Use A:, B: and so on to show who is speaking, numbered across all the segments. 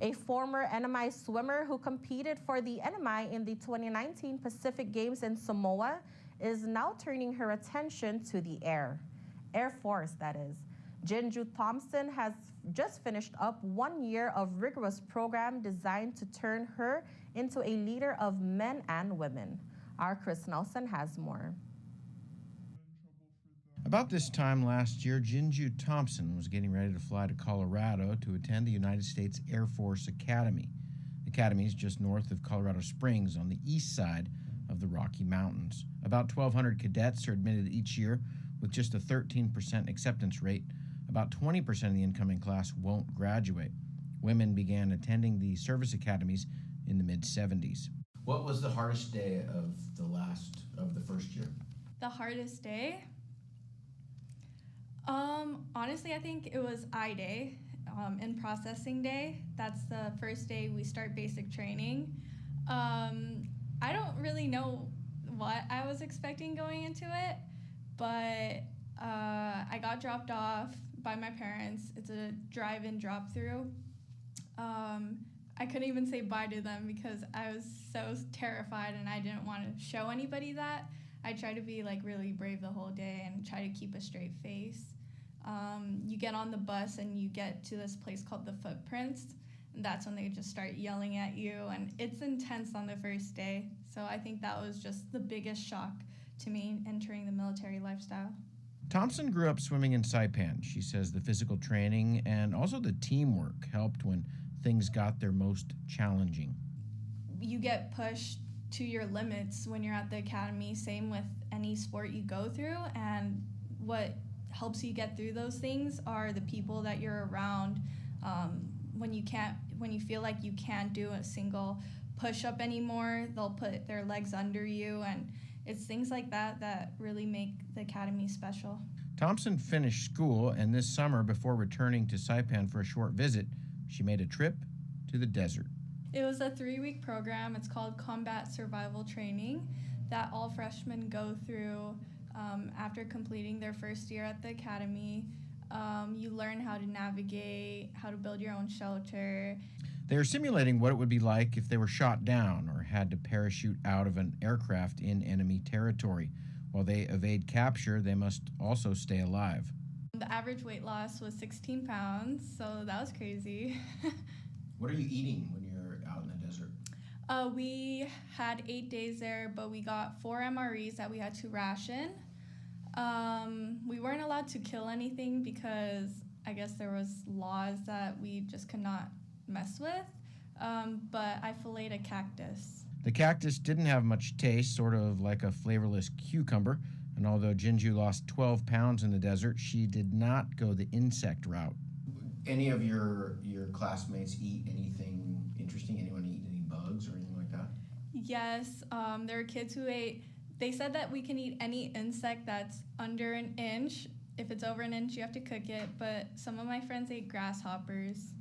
A: A former NMI swimmer who competed for the NMI in the 2019 Pacific Games in Samoa is now turning her attention to the Air Force, that is. Jin Ju Thompson has just finished up 1 year of rigorous program designed to turn her into a leader of men and women. Our Chris Nelson has more.
B: About this time last year, Jin Ju Thompson was getting ready to fly to Colorado to attend the United States Air Force Academy. The academy is just north of Colorado Springs on the east side of the Rocky Mountains. About 1,200 cadets are admitted each year with just a 13% acceptance rate. About 20% of the incoming class won't graduate. Women began attending the service academies in the mid-'70s. What was the hardest day of the first year?
C: The hardest day? Honestly, I think it was I-Day, in processing day. That's the first day we start basic training. I don't really know what I was expecting going into it, but I got dropped off by my parents. It's a drive-in drop-through. I couldn't even say bye to them because I was so terrified and I didn't want to show anybody that. I tried to be really brave the whole day and try to keep a straight face. You get on the bus and you get to this place called the Footprints, and that's when they just start yelling at you, and it's intense on the first day. So I think that was just the biggest shock to me entering the military lifestyle.
B: Thompson grew up swimming in Saipan. She says the physical training and also the teamwork helped when things got their most challenging.
C: You get pushed to your limits when you're at the academy, same with any sport you go through, and what helps you get through those things are the people that you're around. When you feel like you can't do a single push-up anymore, they'll put their legs under you, and it's things like that that really make the academy special.
B: Thompson finished school, and this summer, before returning to Saipan for a short visit, she made a trip to the desert.
C: It was a 3-week program. It's called Combat Survival Training that all freshmen go through after completing their first year at the academy. You learn how to navigate, how to build your own shelter.
B: They are simulating what it would be like if they were shot down or had to parachute out of an aircraft in enemy territory. While they evade capture, they must also stay alive.
C: The average weight loss was 16 pounds, so that was crazy.
B: What are you eating when you're out in the desert?
C: We had 8 days there, but we got 4 MREs that we had to ration. We weren't allowed to kill anything because I guess there was laws that we just could not mess with, but I filleted a cactus.
B: The cactus didn't have much taste, sort of like a flavorless cucumber, and although Jin Ju lost 12 pounds in the desert, she did not go the insect route. Any of your classmates eat anything interesting? Anyone eat any bugs or anything like that?
C: Yes, there are kids who ate. They said that we can eat any insect that's under an inch. If it's over an inch, you have to cook it, but some of my friends ate grasshoppers.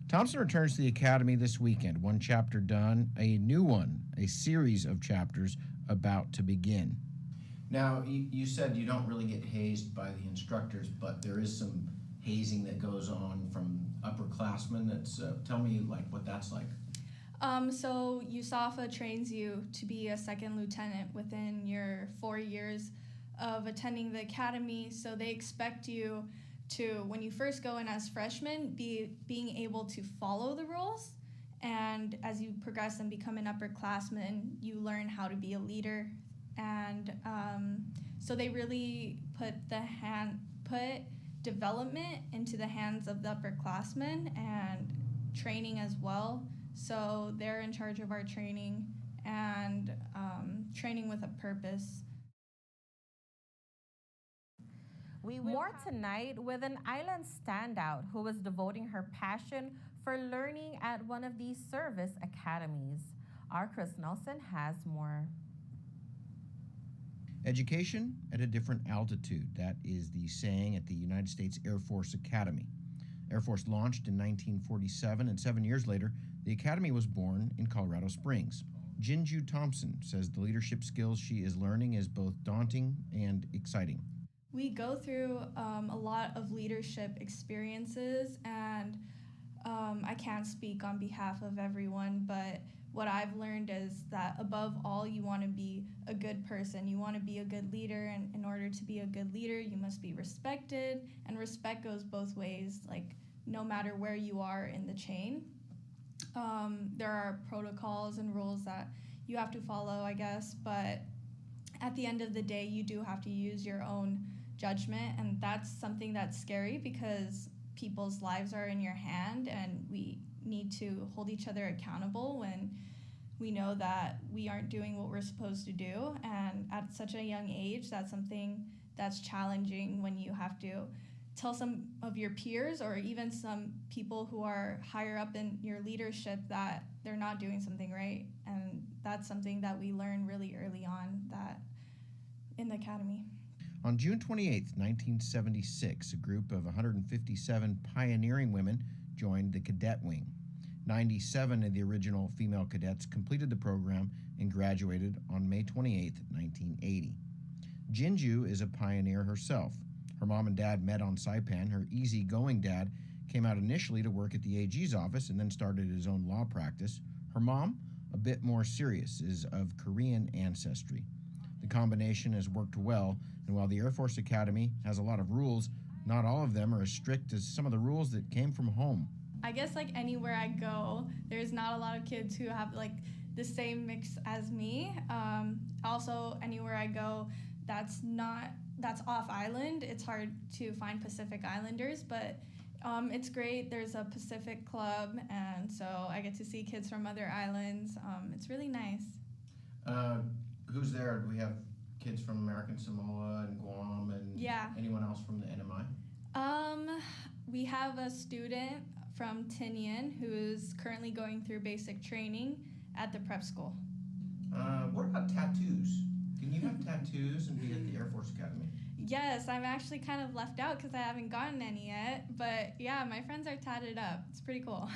B: Thompson returns to the academy this weekend. 1 chapter done, a new one, a series of chapters about to begin. Now, you said you don't really get hazed by the instructors, but there is some hazing that goes on from upperclassmen. Tell me what that's like.
C: So USAFA trains you to be a second lieutenant within your 4 years of attending the academy. So they expect you to, when you first go in as freshmen, being able to follow the rules. And as you progress and become an upperclassman, you learn how to be a leader. And so they really put development into the hands of the upperclassmen and training as well. So they're in charge of our training and training with a purpose.
A: More tonight with an island standout who was devoting her passion for learning at one of these service academies. Our Chris Nelson has more.
B: Education at a different altitude. That is the saying at the United States Air Force Academy. Air Force launched in 1947, and 7 years later, the academy was born in Colorado Springs. Jin Ju Thompson says the leadership skills she is learning is both daunting and exciting.
C: We go through a lot of leadership experiences, and I can't speak on behalf of everyone, but what I've learned is that above all, you want to be a good person. You want to be a good leader, and in order to be a good leader, you must be respected, and respect goes both ways, like no matter where you are in the chain. There are protocols and rules that you have to follow, I guess, but at the end of the day, you do have to use your own judgment, and that's something that's scary because people's lives are in your hand, and we need to hold each other accountable when we know that we aren't doing what we're supposed to do. And at such a young age, that's something that's challenging when you have to tell some of your peers or even some people who are higher up in your leadership that they're not doing something right. And that's something that we learn really early on that in the academy.
B: On June 28, 1976, a group of 157 pioneering women joined the cadet wing. 97 of the original female cadets completed the program and graduated on May 28, 1980. Jin Ju is a pioneer herself. Her mom and dad met on Saipan. Her easygoing dad came out initially to work at the AG's office and then started his own law practice. Her mom, a bit more serious, is of Korean ancestry. The combination has worked well, and while the Air Force Academy has a lot of rules, not all of them are as strict as some of the rules that came from home.
C: I guess like anywhere I go, there's not a lot of kids who have like the same mix as me. Also, anywhere I go, that's off island. It's hard to find Pacific Islanders, but it's great. There's a Pacific club, and so I get to see kids from other islands. It's really nice.
B: Who's there? Do we have kids from American Samoa and Guam and anyone else from the NMI?
C: We have a student from Tinian who's currently going through basic training at the prep school.
B: What about tattoos? Can you have tattoos and be at the Air Force Academy?
C: Yes, I'm actually kind of left out because I haven't gotten any yet. But yeah, my friends are tatted up. It's pretty cool.